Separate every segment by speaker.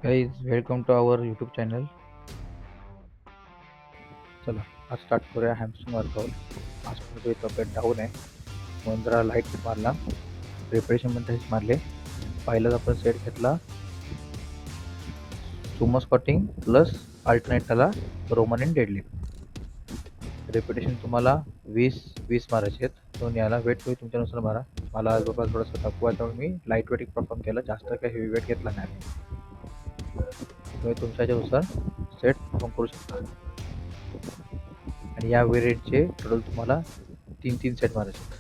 Speaker 1: Guys, welcome to our YouTube channel. चला आज start करूया हॅमस्ट्रिंग वर्कआउट. आज थोडी तब्येत डाऊन आहे म्हणून जरा लाईट मारला. प्रिपरेशन पण तसेच मारले. पहिलाच आपण सेट घेतला सुमो स्क्वॉटिंग प्लस अल्टरनेट त्याला रोमन इन डेडलिफ्ट. रेपिटेशन तुम्हाला 20 मारायचे आहेत. दोन याला वेट तुम्ही तुमच्यानुसार मारा. मला जवळपास थोडंसं थकवा आहे त्यामुळे मी लाईट वेट परफॉर्म केला. जास्त काही हेवी वेट घेतला नाही. तुम्ही तुमच्या ह्याच्यानुसार सेट परफॉर्म करू शकता. आणि या व्हेरियंटचे टोटल तुम्हाला 3 सेट मारायचे आहेत.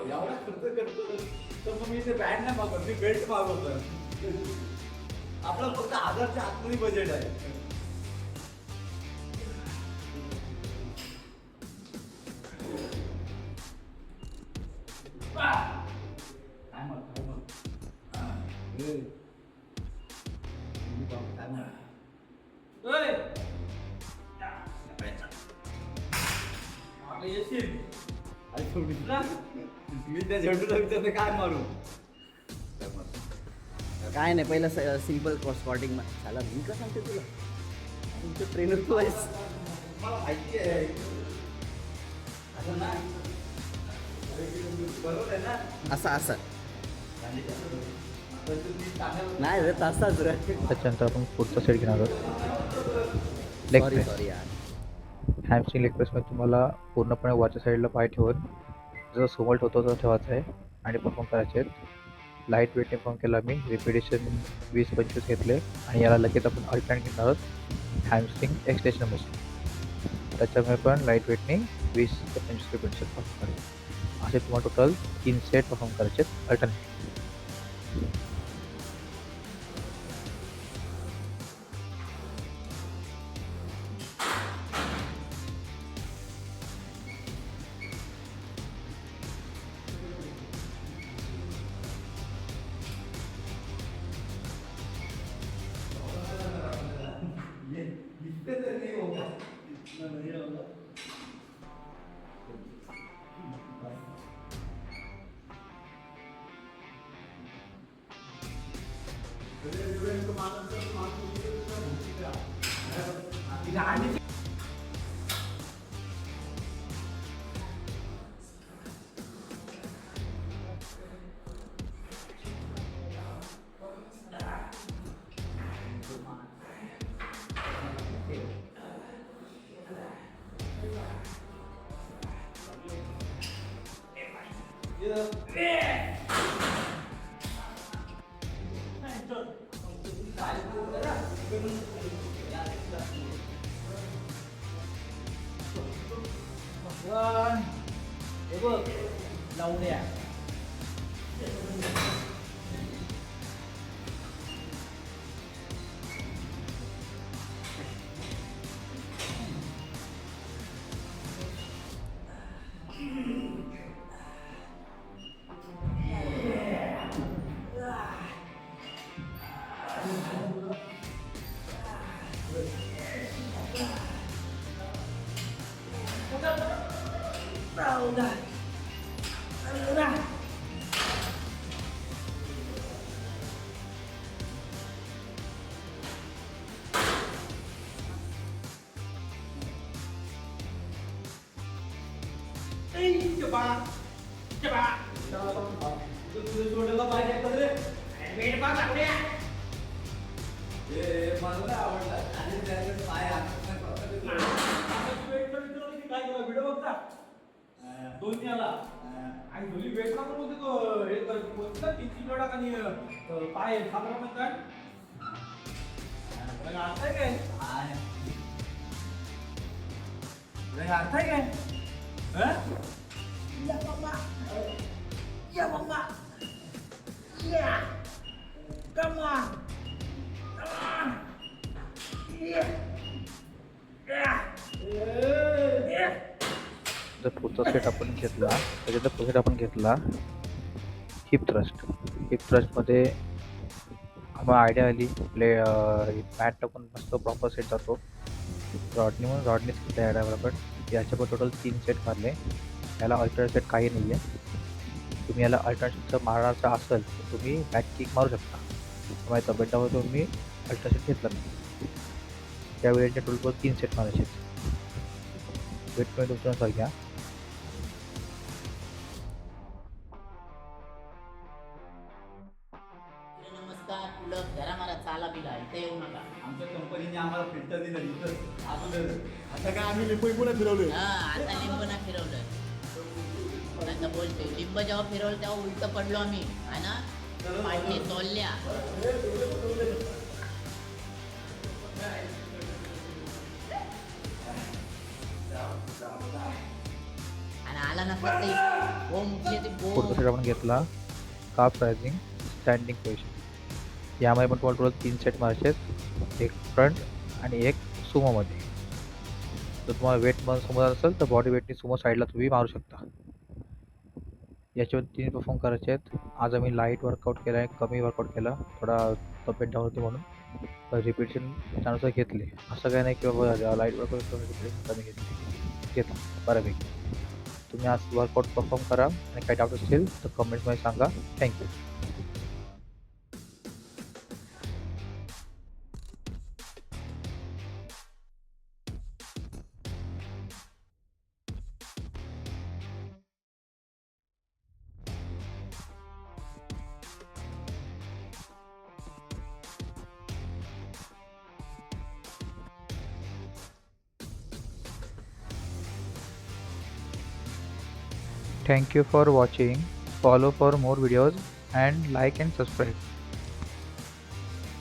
Speaker 2: एवढा खर्च करतो तर मग मी ते बँड नाही मागवत, मी बेल्ट मागवतो. आपलं फक्त 1000च्या आतमध्ये बजेट आहे. मी त्या झेंडूला विचारते काय मारू.
Speaker 3: काय नाही, पहिलं सिम्पल स्क्वॉटिंग झाला. मी का सांगते तुला, तुमचं ट्रेनर तू आहेस.
Speaker 2: मला माहिती आहे असं ना, बरोबर आहे ना.
Speaker 3: असं असं
Speaker 2: तुम्ही चांगलं
Speaker 3: नाही रे, तसाच रे.
Speaker 1: त्याच्यानंतर आपण पुढचा सेट घेणार आहोत लेग
Speaker 3: सॉरी
Speaker 1: प्रेस.
Speaker 3: सॉरी यार.
Speaker 1: हॅमस्ट्रिंग लेग प्रेसमध्ये तुम्हाला पूर्णपणे वरच्या साईडला पाय ठेवून जसं सोमल्ट होतो तसं ठेवायचं आहे आणि परफॉर्म करायचे आहेत. लाईट वेटने परफॉर्म केला मी. रिपिटेशन 20-25 घेतले आणि याला लगेच आपण अल्टरनेट घेणार आहोत हॅमस्ट्रिंग एक्सटेन्शन मशीन. त्याच्यामुळे पण लाईट वेटने 20 ते 25 रिपिटेशन परफॉर्म करायचे. असे तुम्हाला टोटल 3 सेट परफॉर्म करायचे आहेत अल्टरनेट.
Speaker 2: हे बघ लावण्या तुझं जोडीला पाहिजे का रे? ए, मला नाही आवडला. आणि त्याचे पाय हात नाही पकडले.
Speaker 4: काय केलं व्हिडिओ बघता दोन्ही आला आणि दोन्ही वेटला पण होते तो हे कोणता तीन जोडा आणि पाय खाबरा पण काय अर्थ आहे काय
Speaker 2: आहे. तुला अर्थ आहे काय? हं?
Speaker 1: जर पुढचा सेट आपण घेतला त्याच्यात पुढचा सेट आपण घेतला हिप थ्रस्टमध्ये आम्हाला आयडिया आली प्ले मॅट टाकून मस्त प्रॉपर सेट जातो रॉडनीच घेतला आयडिया बरोबर याच्या पण टोटल 3 सेट मारले याला अल्टरनेट सेट काही नाही आहे तुम्ही याला अल्टरनेटचं मारायचं असेल तर तुम्ही बॅक किक मारू शकता माझ्या तब्येतावर तुम्ही अल्टरनेट घेतला नाही त्यावेळी टोटल 3 सेट मारायचे वेट तुम्ही तुमच्यानुसार घ्या
Speaker 5: नमस्कार तुला जरा मला चाला बिला इथे येऊ नका
Speaker 2: आमच्या कंपनीने आम्हाला फिल्टर दिलं इथं अगोदर.
Speaker 6: आता काय आम्ही लिंबू पुन्हा फिरवले
Speaker 5: हा आता लिंब ना फिरवलं आता बोलते लिंब जेव्हा फिरवलं तेव्हा उलट पडलो आम्ही है ना पाठी तोलल्या आणि आला नसला ते बोम उठले ते
Speaker 1: पुढचा
Speaker 5: बोम
Speaker 1: सेट आपण घेतला काफ रायझिंग स्टँडिंग पोझिशन यामध्ये पण तुम्हाला टोटल 3 सेट मारायचे आहेत एक फ्रंट आणि एक सुमोमध्ये जर तुम्हाला वेट मन समोर असेल तर बॉडी वेटनी सुमो साईडला तुम्ही मारू शकता याच्यावर 3 परफॉर्म करायचे आहेत आज आम्ही लाईट वर्कआउट केला आहे कमी वर्कआउट केला थोडा तब्येत डाऊन होती म्हणून रिपिटेशन त्यानुसार घेतले असं काही नाही की बाबा लाईट वर्कआउट रिपिटेशन कमी घेतलं बऱ्यापैकी तुम्ही आज वर्कआउट परफॉर्म करा आणि काही डाऊट असतील तर कमेंट्समध्ये सांगा thank you Thank you for watching. Follow for more videos and like and subscribe.